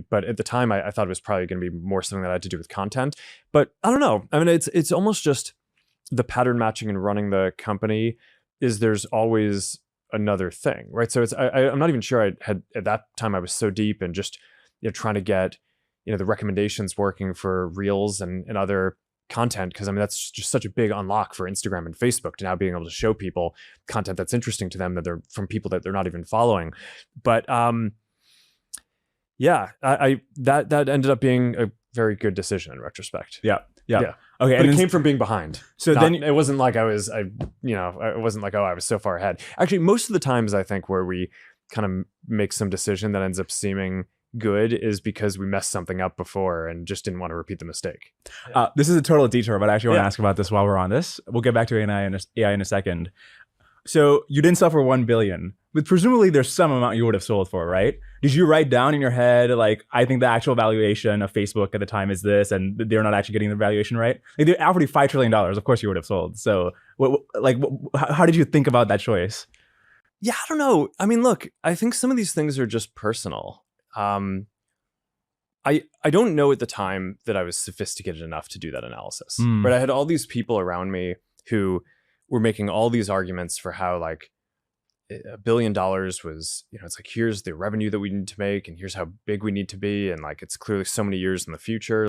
But at the time, I thought it was probably going to be more something that had to do with content. But I don't know. I mean, it's almost just the pattern matching and running the company is there's always another thing, right? So I'm not even sure I had at that time I was so deep and just trying to get the recommendations working for Reels and other content, because I mean that's just such a big unlock for Instagram and Facebook to now being able to show people content that's interesting to them that they're from people that they're not even following. But yeah, I that ended up being a very good decision in retrospect. Yeah. Okay, but and it came from being behind. So then it wasn't like it wasn't like, oh, I was so far ahead. Actually, most of the times I think where we kind of make some decision that ends up seeming good is because we messed something up before and just didn't want to repeat the mistake. This is a total detour, but I actually want to ask about this while we're on this. We'll get back to AI in a second. So you didn't sell for 1 billion, but presumably there's some amount you would have sold for, right? Did you write down in your head, like, I think the actual valuation of Facebook at the time is this, and they're not actually getting the valuation right? Like, they offered you $5 trillion. Of course you would have sold. So how did you think about that choice? Yeah, I don't know. I mean, look, I think some of these things are just personal. I don't know at the time that I was sophisticated enough to do that analysis. But I had all these people around me who were making all these arguments for how like $1 billion was, it's like, here's the revenue that we need to make and here's how big we need to be. And like, it's clearly so many years in the future.